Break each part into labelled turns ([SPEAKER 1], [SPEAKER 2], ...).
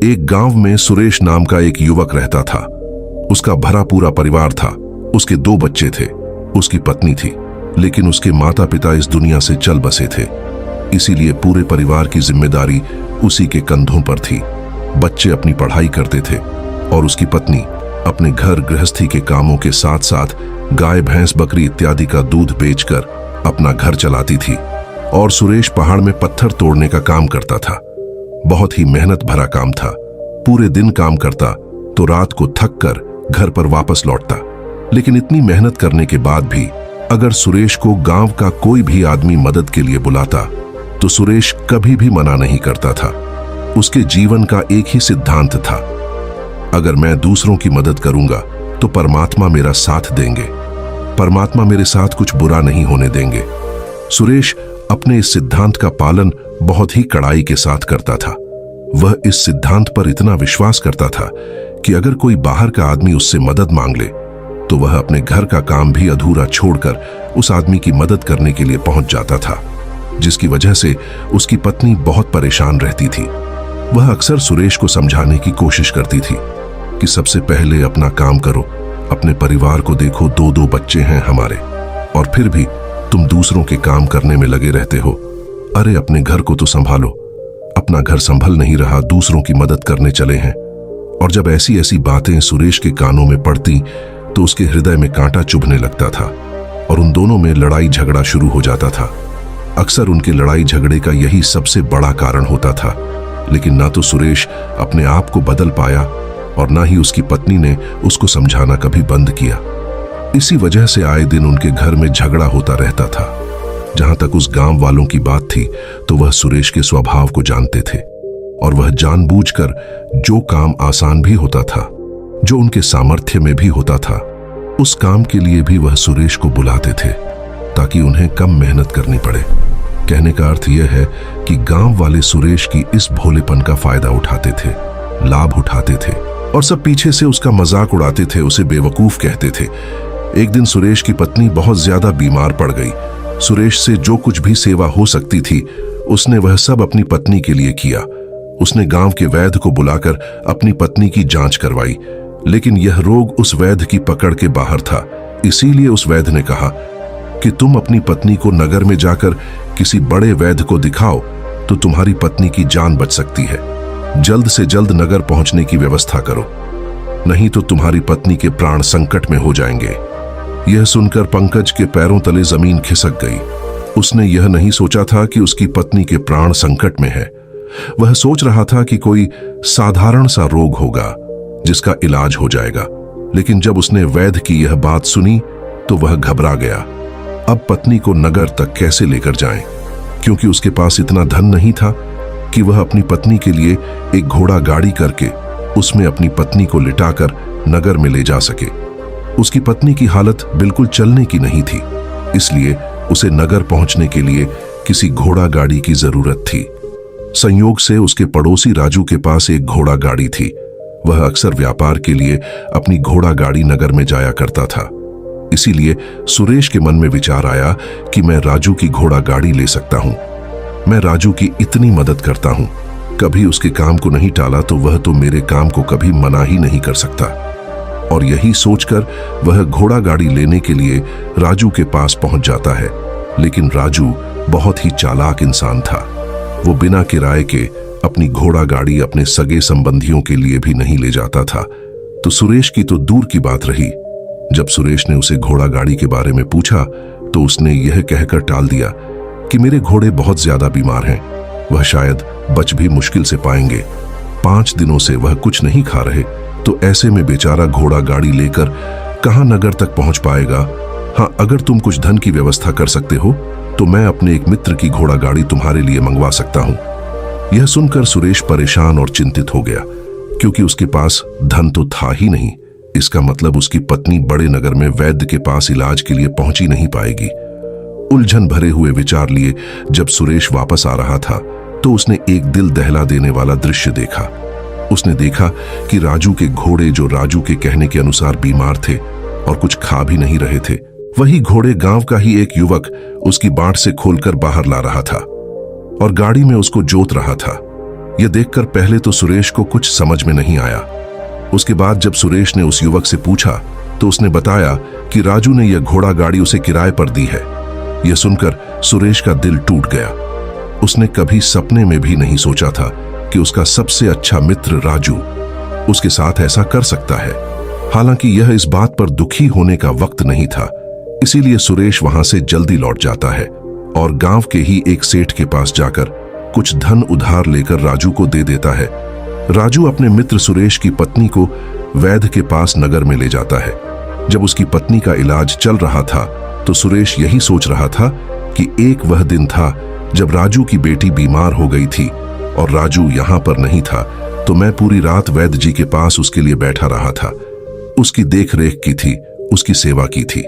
[SPEAKER 1] एक गांव में सुरेश नाम का एक युवक रहता था। उसका भरा पूरा परिवार था। उसके 2 बच्चे थे, उसकी पत्नी थी, लेकिन उसके माता पिता इस दुनिया से चल बसे थे। इसीलिए पूरे परिवार की जिम्मेदारी उसी के कंधों पर थी। बच्चे अपनी पढ़ाई करते थे और उसकी पत्नी अपने घर गृहस्थी के कामों के साथ साथ गाय भैंस बकरी इत्यादि का दूध बेचकर अपना घर चलाती थी। और सुरेश पहाड़ में पत्थर तोड़ने का काम करता था। बहुत ही मेहनत भरा काम था। पूरे दिन काम करता तो रात को थक कर घर पर वापस लौटता। लेकिन इतनी मेहनत करने के बाद भी अगर सुरेश को गांव का कोई भी आदमी मदद के लिए बुलाता तो सुरेश कभी भी मना नहीं करता था। उसके जीवन का एक ही सिद्धांत था, अगर मैं दूसरों की मदद करूंगा तो परमात्मा मेरा साथ देंगे, परमात्मा मेरे साथ कुछ बुरा नहीं होने देंगे। सुरेश अपने इस सिद्धांत का पालन बहुत ही कड़ाई के साथ करता था। वह इस सिद्धांत पर इतना विश्वास करता था कि अगर कोई बाहर का आदमी उससे मदद मांग ले तो वह अपने घर का काम भी अधूरा छोड़कर उस आदमी की मदद करने के लिए पहुंच जाता था, जिसकी वजह से उसकी पत्नी बहुत परेशान रहती थी। वह अक्सर सुरेश को समझाने की कोशिश करती थी कि सबसे पहले अपना काम करो, अपने परिवार को देखो, 2 बच्चे हैं हमारे, और फिर भी तुम दूसरों के काम करने में लगे रहते हो। अरे अपने घर को तो संभालो, अपना घर संभल नहीं रहा, दूसरों की मदद करने चले हैं। और जब ऐसी ऐसी बातें सुरेश के कानों में पड़ती तो उसके हृदय में कांटा चुभने लगता था और उन दोनों में लड़ाई झगड़ा शुरू हो जाता था। अक्सर उनके लड़ाई झगड़े का यही सबसे बड़ा कारण होता था। लेकिन ना तो सुरेश अपने आप को बदल पाया और ना ही उसकी पत्नी ने उसको समझाना कभी बंद किया। इसी वजह से आए दिन उनके घर में झगड़ा होता रहता था। जहां तक उस गांव वालों की बात थी तो वह सुरेश के स्वभाव को जानते थे और वह जानबूझकर जो काम आसान भी होता था, जो उनके सामर्थ्य में भी होता था, उस काम के लिए भी वह सुरेश को बुलाते थे ताकि उन्हें कम मेहनत करनी पड़े। कहने का अर्थ यह है कि गांव वाले सुरेश की इस भोलेपन का फायदा उठाते थे, लाभ उठाते थे और सब पीछे से उसका मजाक उड़ाते थे, उसे बेवकूफ कहते थे। एक दिन सुरेश की पत्नी बहुत ज्यादा बीमार पड़ गई। सुरेश से जो कुछ भी सेवा हो सकती थी उसने वह सब अपनी पत्नी के लिए किया। उसने गांव के वैद्य को बुलाकर अपनी पत्नी की जांच करवाई, लेकिन यह रोग उस वैद्य की पकड़ के बाहर था। इसीलिए उस वैद्य ने कहा कि तुम अपनी पत्नी को नगर में जाकर किसी बड़े वैद्य को दिखाओ तो तुम्हारी पत्नी की जान बच सकती है। जल्द से जल्द नगर पहुंचने की व्यवस्था करो, नहीं तो तुम्हारी पत्नी के प्राण संकट में हो जाएंगे। यह सुनकर पंकज के पैरों तले जमीन खिसक गई। उसने यह नहीं सोचा था कि उसकी पत्नी के प्राण संकट में है। वह सोच रहा था कि कोई साधारण सा रोग होगा जिसका इलाज हो जाएगा। लेकिन जब उसने वैद्य की यह बात सुनी तो वह घबरा गया। अब पत्नी को नगर तक कैसे लेकर जाएं? क्योंकि उसके पास इतना धन नहीं था कि वह अपनी पत्नी के लिए एक घोड़ा गाड़ी करके उसमें अपनी पत्नी को लिटाकर नगर में ले जा सके। उसकी पत्नी की हालत बिल्कुल चलने की नहीं थी, इसलिए उसे नगर पहुंचने के लिए किसी घोड़ा गाड़ी की जरूरत थी। संयोग से उसके पड़ोसी राजू के पास एक घोड़ा गाड़ी थी। वह अक्सर व्यापार के लिए अपनी घोड़ा गाड़ी नगर में जाया करता था। इसीलिए सुरेश के मन में विचार आया कि मैं राजू की घोड़ा गाड़ी ले सकता हूं। मैं राजू की इतनी मदद करता हूं, कभी उसके काम को नहीं टाला तो वह तो मेरे काम को कभी मना ही नहीं कर सकता। और यही सोचकर वह घोड़ा गाड़ी लेने के लिए राजू के पास पहुंच जाता है। लेकिन राजू बहुत ही चालाक इंसान था। वो बिना किराए के अपनी घोड़ा गाड़ी अपने सगे संबंधियों के लिए भी नहीं ले जाता था। तो सुरेश की तो दूर की बात रही। जब सुरेश ने उसे घोड़ा गाड़ी के बारे में पूछा तो उसने यह कहकर टाल दिया कि मेरे घोड़े बहुत ज्यादा बीमार हैं, वह शायद बच भी मुश्किल से पाएंगे। 5 दिनों से वह कुछ नहीं खा रहे, तो ऐसे में बेचारा घोड़ा गाड़ी लेकर कहां नगर तक पहुंच पाएगा। हाँ, अगर तुम कुछ धन की व्यवस्था कर सकते हो तो मैं अपने एक मित्र की घोड़ा गाड़ी तुम्हारे लिए मंगवा सकता हूं। यह सुनकर सुरेश परेशान और चिंतित हो गया, क्योंकि उसके पास धन तो था ही नहीं। इसका मतलब उसकी पत्नी बड़े नगर में वैद्य के पास इलाज के लिए पहुंची नहीं पाएगी। उलझन भरे हुए विचार लिए जब सुरेश वापस आ रहा था तो उसने एक दिल दहला देने वाला दृश्य देखा। उसने देखा कि राजू के घोड़े, जो राजू के कहने के अनुसार बीमार थे और कुछ खा भी नहीं रहे थे, वही घोड़े गांव का ही एक युवक उसकी बाट से खोलकर बाहर ला रहा था और गाड़ी में उसको जोत रहा था। यह देखकर पहले तो सुरेश को कुछ समझ में नहीं आया। उसके बाद जब सुरेश ने उस युवक से पूछा तो उसने बताया कि राजू ने यह घोड़ा गाड़ी उसे किराए पर दी है। यह सुनकर सुरेश का दिल टूट गया। उसने कभी सपने में भी नहीं सोचा था कि उसका सबसे अच्छा मित्र राजू उसके साथ ऐसा कर सकता है। हालांकि यह इस बात पर दुखी होने का वक्त नहीं था, इसीलिए सुरेश वहां से जल्दी लौट जाता है और गांव के ही एक सेठ के पास जाकर कुछ धन उधार लेकर राजू को दे देता है। राजू अपने मित्र सुरेश की पत्नी को वैद्य के पास नगर में ले जाता है। जब उसकी पत्नी का इलाज चल रहा था तो सुरेश यही सोच रहा था कि एक वह दिन था जब राजू की बेटी बीमार हो गई थी और राजू यहां पर नहीं था, तो मैं पूरी रात वैद्य जी के पास उसके लिए बैठा रहा था, उसकी देख रेख की थी, उसकी सेवा की थी।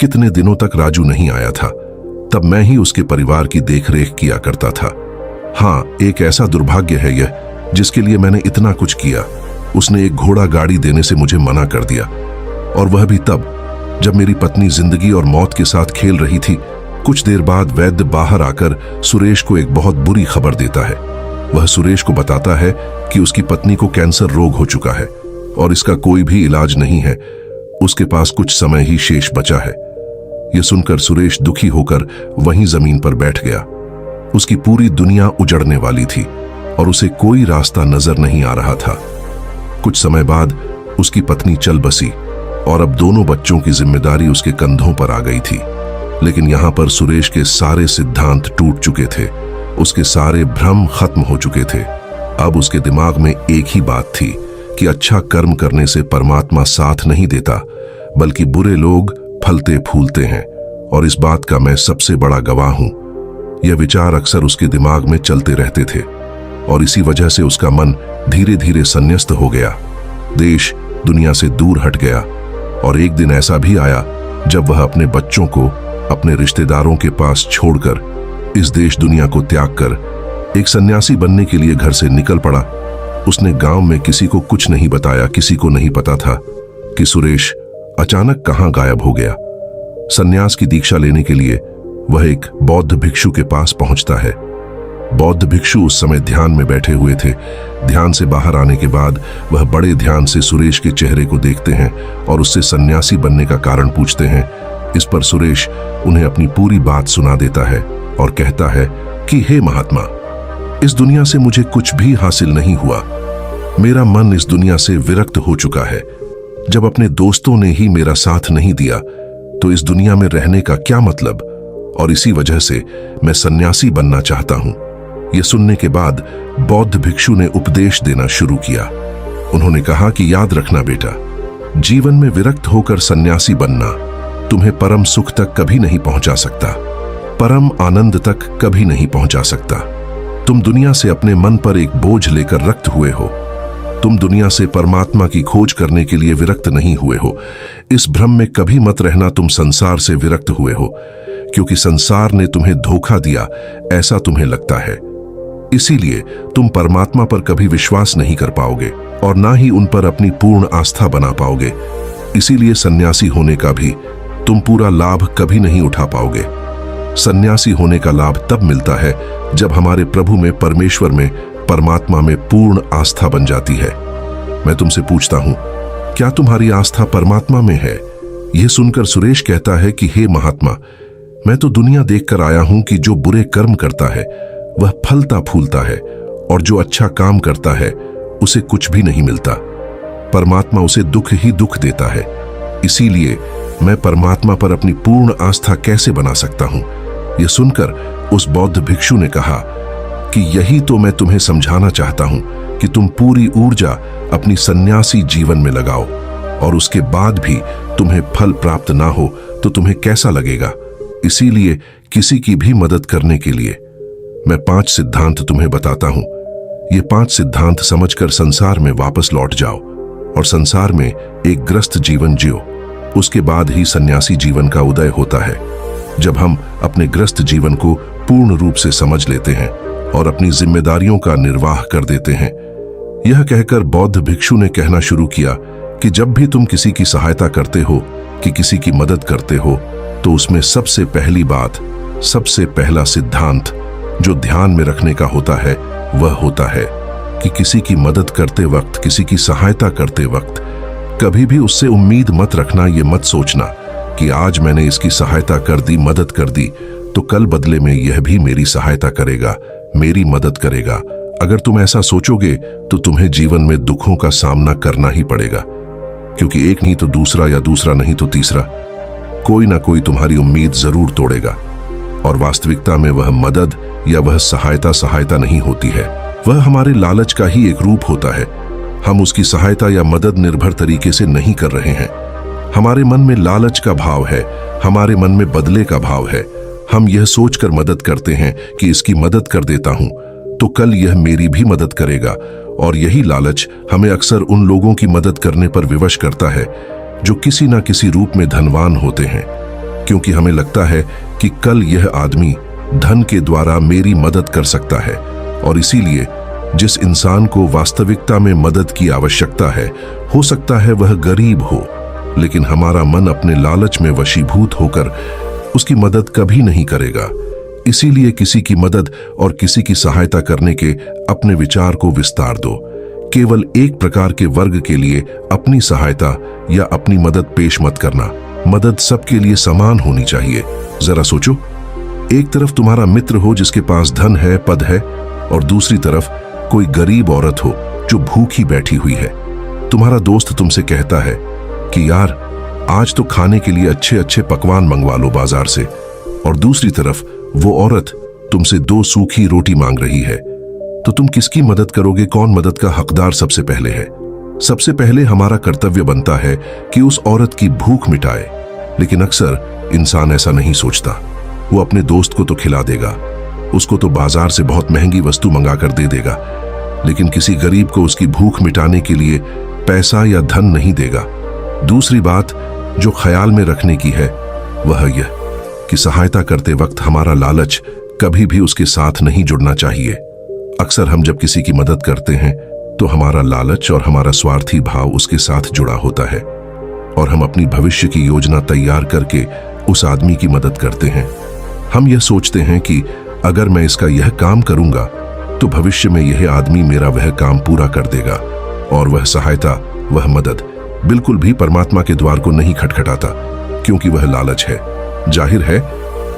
[SPEAKER 1] कितने दिनों तक राजू नहीं आया था, तब मैं ही उसके परिवार की देख रेख किया करता था। हाँ, एक ऐसा दुर्भाग्य है यह जिसके लिए मैंने इतना कुछ किया। उसने एक घोड़ा गाड़ी देने से मुझे मना कर दिया, और वह भी तब जब मेरी पत्नी जिंदगी और मौत के साथ खेल रही थी। कुछ देर बाद वैद्य बाहर आकर सुरेश को एक बहुत बुरी खबर देता है। वह सुरेश को बताता है कि उसकी पत्नी को कैंसर रोग हो चुका है और इसका कोई भी इलाज नहीं है, उसके पास कुछ समय ही शेष बचा है। यह सुनकर सुरेश दुखी होकर वहीं जमीन पर बैठ गया। उसकी पूरी दुनिया उजड़ने वाली थी और उसे कोई रास्ता नजर नहीं आ रहा था। कुछ समय बाद उसकी पत्नी चल बसी और अब दोनों बच्चों की जिम्मेदारी उसके कंधों पर आ गई थी। लेकिन यहां पर सुरेश के सारे सिद्धांत टूट चुके थे, उसके सारे भ्रम खत्म हो चुके थे। अब उसके दिमाग में एक ही बात थी कि अच्छा कर्म करने से परमात्मा साथ नहीं देता, बल्कि बुरे लोग फलते फूलते हैं, और इस बात का मैं सबसे बड़ा गवाह हूं। यह विचार अक्सर उसके दिमाग में चलते रहते थे और इसी वजह से उसका मन धीरे धीरे संन्यस्त हो गया, देश दुनिया से दूर हट गया। और एक दिन ऐसा भी आया जब वह अपने बच्चों को अपने रिश्तेदारों के पास छोड़कर इस देश दुनिया को त्याग कर एक सन्यासी बनने के लिए घर से निकल पड़ा। उसने गांव में किसी को कुछ नहीं बताया, किसी को नहीं पता था कि सुरेश अचानक कहां गायब हो गया। सन्यास की दीक्षा लेने के लिए वह एक बौद्ध भिक्षु के पास पहुंचता है। बौद्ध भिक्षु उस समय ध्यान में बैठे हुए थे। ध्यान से बाहर आने के बाद वह बड़े ध्यान से सुरेश के चेहरे को देखते हैं और उससे सन्यासी बनने का कारण पूछते हैं। इस पर सुरेश उन्हें अपनी पूरी बात सुना देता है और कहता है कि हे महात्मा, इस दुनिया से मुझे कुछ भी हासिल नहीं हुआ। मेरा मन इस दुनिया से विरक्त हो चुका है। जब अपने दोस्तों ने ही मेरा साथ नहीं दिया तो इस दुनिया में रहने का क्या मतलब, और इसी वजह से मैं सन्यासी बनना चाहता हूं। यह सुनने के बाद बौद्ध भिक्षु ने उपदेश देना शुरू किया। उन्होंने कहा कि याद रखना बेटा, जीवन में विरक्त होकर सन्यासी बनना तुम्हें परम सुख तक कभी नहीं पहुंचा सकता, परम आनंद तक कभी नहीं पहुंचा सकता। तुम दुनिया से अपने मन पर एक बोझ लेकर रक्त हुए हो। तुम दुनिया से परमात्मा की खोज करने के लिए विरक्त नहीं हुए हो। इस भ्रम में कभी मत रहना तुम संसार से विरक्त हुए हो, क्योंकि संसार ने तुम्हें धोखा दिया ऐसा तुम्हें लगता है। इसीलिए तुम परमात्मा पर कभी विश्वास नहीं कर पाओगे और ना ही उन पर अपनी पूर्ण आस्था बना पाओगे। इसीलिए सन्यासी होने का भी तुम पूरा लाभ कभी नहीं उठा पाओगे। सन्यासी होने का लाभ तब मिलता है जब हमारे प्रभु में, परमेश्वर में, परमात्मा में पूर्ण आस्था बन जाती है। मैं तुमसे पूछता हूं, क्या तुम्हारी आस्था परमात्मा में है? यह सुनकर सुरेश कहता है कि हे महात्मा, मैं तो दुनिया देखकर आया हूं कि जो बुरे कर्म करता है वह फलता फूलता है, और जो अच्छा काम करता है उसे कुछ भी नहीं मिलता। परमात्मा उसे दुख ही दुख देता है। इसीलिए मैं परमात्मा पर अपनी पूर्ण आस्था कैसे बना सकता हूं? यह सुनकर उस बौद्ध भिक्षु ने कहा कि यही तो मैं तुम्हें समझाना चाहता हूं कि तुम पूरी ऊर्जा अपनी सन्यासी जीवन में लगाओ, और उसके बाद भी तुम्हें फल प्राप्त ना हो तो तुम्हें कैसा लगेगा। इसीलिए किसी की भी मदद करने के लिए मैं 5 सिद्धांत तुम्हें बताता हूं। ये 5 सिद्धांत समझकर संसार में वापस लौट जाओ और संसार में एक ग्रस्त जीवन जियो। उसके बाद ही सन्यासी जीवन का उदय होता है, जब हम अपने ग्रस्त जीवन को पूर्ण रूप से समझ लेते हैं और अपनी जिम्मेदारियों का निर्वाह कर देते हैं। यह कहकर बौद्ध भिक्षु ने कहना शुरू किया कि जब भी तुम किसी की सहायता करते हो, कि किसी की मदद करते हो, तो उसमें सबसे पहली बात, सबसे पहला सिद्धांत जो ध्यान में रखने का होता है वह होता है कि किसी की मदद करते वक्त, किसी की सहायता करते वक्त कभी भी उससे उम्मीद मत रखना, ये मत सोचना कि आज मैंने इसकी सहायता कर दी, मदद कर दी, तो कल बदले में यह भी मेरी सहायता करेगा, मेरी मदद करेगा। अगर तुम ऐसा सोचोगे तो तुम्हें जीवन में दुखों का सामना करना ही पड़ेगा, क्योंकि एक नहीं तो दूसरा, या दूसरा नहीं तो तीसरा, कोई ना कोई तुम्हारी उम्मीद जरूर तोड़ेगा। और वास्तविकता में वह मदद या वह सहायता नहीं होती है, वह हमारे लालच का ही एक रूप होता है। हम उसकी सहायता या मदद निर्भर तरीके से नहीं कर रहे हैं। हमारे मन में लालच का भाव है, हमारे मन में बदले का भाव है। हम यह सोचकर मदद करते हैं कि इसकी मदद कर देता हूं तो कल यह मेरी भी मदद करेगा, और यही लालच हमें अक्सर उन लोगों की मदद करने पर विवश करता है जो किसी ना किसी रूप में धनवान होते हैं, क्योंकि हमें लगता है कि कल यह आदमी धन के द्वारा मेरी मदद कर सकता है। और इसीलिए जिस इंसान को वास्तविकता में मदद की आवश्यकता है, हो सकता है वह गरीब हो, लेकिन हमारा मन अपने लालच में वशीभूत होकर उसकी मदद कभी नहीं करेगा। इसीलिए किसी की मदद और किसी की सहायता करने के अपने विचार को विस्तार दो। केवल एक प्रकार के वर्ग के लिए अपनी सहायता या अपनी मदद पेश मत करना। मदद सबके लिए समान होनी चाहिए। जरा सोचो, एक तरफ तुम्हारा मित्र हो जिसके पास धन है, पद है, और दूसरी तरफ कोई गरीब औरत हो जो भूखी बैठी हुई है। तुम्हारा दोस्त तुमसे कहता है कि यार आज तो खाने के लिए अच्छे अच्छे पकवान मंगवा लो बाजार से, और दूसरी तरफ वो औरत तुमसे 2 सूखी रोटी मांग रही है। तो तुम किसकी मदद करोगे? कौन मदद का हकदार सबसे पहले है? सबसे पहले हमारा कर्तव्य बनता है कि उस औरत की भूख मिटाए, लेकिन अक्सर इंसान ऐसा नहीं सोचता। वो अपने दोस्त को तो खिला देगा, उसको तो बाजार से बहुत महंगी वस्तु मंगाकर दे देगा, लेकिन किसी गरीब को उसकी भूख मिटाने के लिए पैसा या धन नहीं देगा। दूसरी बात जो ख्याल में रखने की है वह यह कि सहायता करते वक्त हमारा लालच कभी भी उसके साथ नहीं जुड़ना चाहिए। अक्सर हम जब किसी की मदद करते हैं तो हमारा लालच और हमारा स्वार्थी भाव उसके साथ जुड़ा होता है, और हम अपनी भविष्य की योजना तैयार करके उस आदमी की मदद करते हैं। हम यह सोचते हैं कि अगर मैं इसका यह काम करूंगा तो भविष्य में यह आदमी मेरा वह काम पूरा कर देगा, और वह सहायता, वह मदद बिल्कुल भी परमात्मा के द्वार को नहीं खटखटाता, क्योंकि वह लालच है। जाहिर है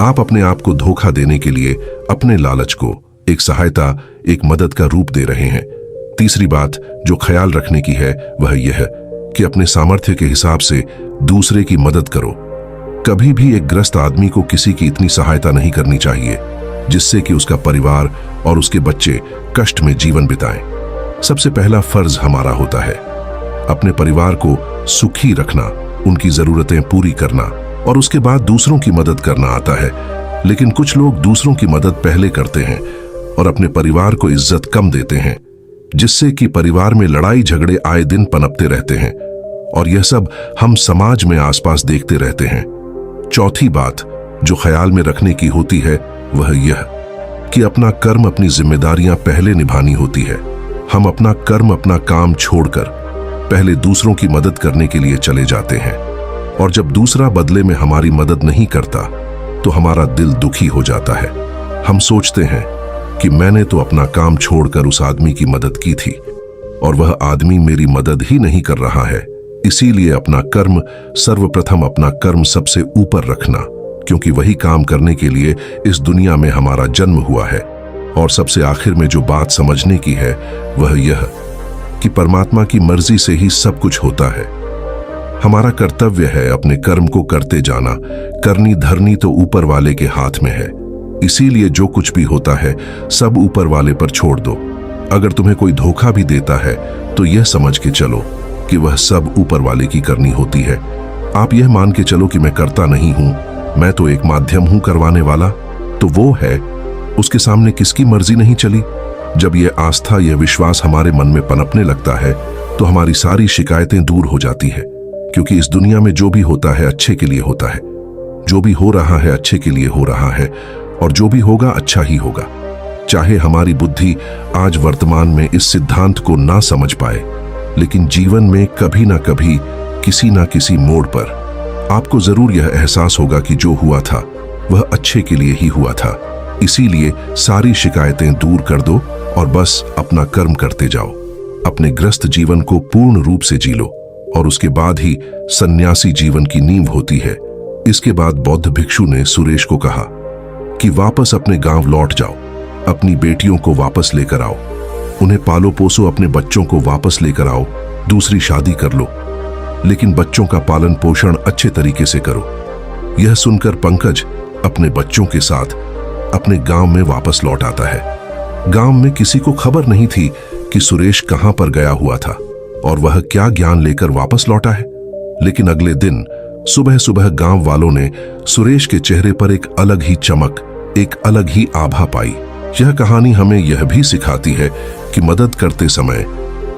[SPEAKER 1] आप अपने आप को धोखा देने के लिए अपने लालच को एक सहायता, एक मदद का रूप दे रहे हैं। तीसरी बात जो ख्याल रखने की है वह यह कि अपने सामर्थ्य के हिसाब से दूसरे की मदद करो। कभी भी एक ग्रस्त आदमी को किसी की इतनी सहायता नहीं करनी चाहिए जिससे कि उसका परिवार और उसके बच्चे कष्ट में जीवन बिताएं। सबसे पहला फर्ज हमारा होता है अपने परिवार को सुखी रखना, उनकी जरूरतें पूरी करना, और उसके बाद दूसरों की मदद करना आता है। लेकिन कुछ लोग दूसरों की मदद पहले करते हैं और अपने परिवार को इज्जत कम देते हैं, जिससे कि परिवार में लड़ाई झगड़े आए दिन पनपते रहते हैं, और यह सब हम समाज में आसपास देखते रहते हैं। चौथी बात जो ख्याल में रखने की होती है वह यह कि अपना कर्म, अपनी जिम्मेदारियां पहले निभानी होती है। हम अपना कर्म, अपना काम छोड़कर पहले दूसरों की मदद करने के लिए चले जाते हैं, और जब दूसरा बदले में हमारी मदद नहीं करता तो हमारा दिल दुखी हो जाता है। हम सोचते हैं कि मैंने तो अपना काम छोड़कर उस आदमी की मदद की थी और वह आदमी मेरी मदद ही नहीं कर रहा है। इसीलिए अपना कर्म सर्वप्रथम, अपना कर्म सबसे ऊपर रखना, क्योंकि वही काम करने के लिए इस दुनिया में हमारा जन्म हुआ है। और सबसे आखिर में जो बात समझने की है वह यह कि परमात्मा की मर्जी से ही सब कुछ होता है। हमारा कर्तव्य है अपने कर्म को करते जाना। करनी धरनी तो ऊपर वाले के हाथ में है, इसीलिए जो कुछ भी होता है सब ऊपर वाले पर छोड़ दो। अगर तुम्हें कोई धोखा भी देता है तो यह समझ के चलो कि वह सब ऊपर वाले की करनी होती है। आप यह मान के चलो कि मैं करता नहीं हूं, मैं तो एक माध्यम हूं करवाने वाला, तो वो है, उसके सामने किसकी मर्जी नहीं चली। जब यह आस्था, यह विश्वास हमारे मन में पनपने लगता है तो हमारी सारी शिकायतें दूर हो जाती है, क्योंकि इस दुनिया में जो भी होता है अच्छे के लिए होता है। जो भी हो रहा है अच्छे के लिए हो रहा है, और जो भी होगा अच्छा ही होगा। चाहे हमारी बुद्धि आज वर्तमान में इस सिद्धांत को ना समझ पाए, लेकिन जीवन में कभी ना कभी, किसी ना किसी मोड़ पर आपको जरूर यह एहसास होगा कि जो हुआ था वह अच्छे के लिए ही हुआ था। इसीलिए सारी शिकायतें दूर कर दो और बस अपना कर्म करते जाओ। अपने ग्रस्त जीवन को पूर्ण रूप से जी लो और उसके बाद ही सन्यासी जीवन की नींव होती है। इसके बाद बौद्ध भिक्षु ने सुरेश को कहा कि वापस अपने गांव लौट जाओ, अपनी बेटियों को वापस लेकर आओ, उन्हें पालो पोसो, अपने बच्चों को वापस लेकर आओ, दूसरी शादी कर लो, लेकिन बच्चों का पालन पोषण अच्छे तरीके से करो। यह सुनकर पंकज अपने बच्चों के साथ अपने गांव में वापस लौट आता है। गांव में किसी को खबर नहीं थी कि सुरेश कहां पर गया हुआ था और वह क्या ज्ञान लेकर वापस लौटा है। लेकिन अगले दिन सुबह सुबह गांव वालों ने सुरेश के चेहरे पर एक अलग ही चमक, एक अलग ही आभा पाई। यह कहानी हमें यह भी सिखाती है कि मदद करते समय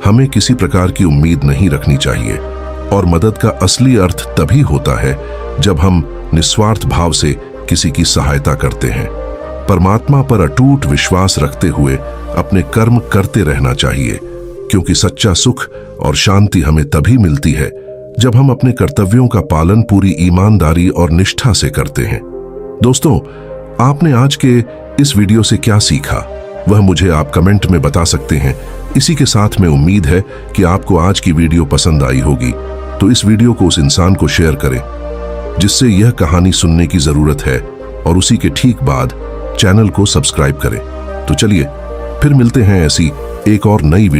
[SPEAKER 1] हमें किसी प्रकार की उम्मीद नहीं रखनी चाहिए और मदद का असली अर्थ तभी होता है जब हम निस्वार्थ भाव से किसी की सहायता करते हैं। परमात्मा पर अटूट विश्वास रखते हुए अपने कर्म करते रहना चाहिए, क्योंकि सच्चा सुख और शांति हमें तभी मिलती है जब हम अपने कर्तव्यों का पालन पूरी ईमानदारी और निष्ठा से करते हैं। दोस्तों, आपने आज के इस वीडियो से क्या सीखा वह मुझे आप कमेंट में बता सकते हैं। इसी के साथ में उम्मीद है कि आपको आज की वीडियो पसंद आई होगी, तो इस वीडियो को उस इंसान को शेयर करें जिससे यह कहानी सुनने की जरूरत है और उसी के ठीक बाद चैनल को सब्सक्राइब करें। तो चलिए फिर मिलते हैं ऐसी एक और नई वीडियो।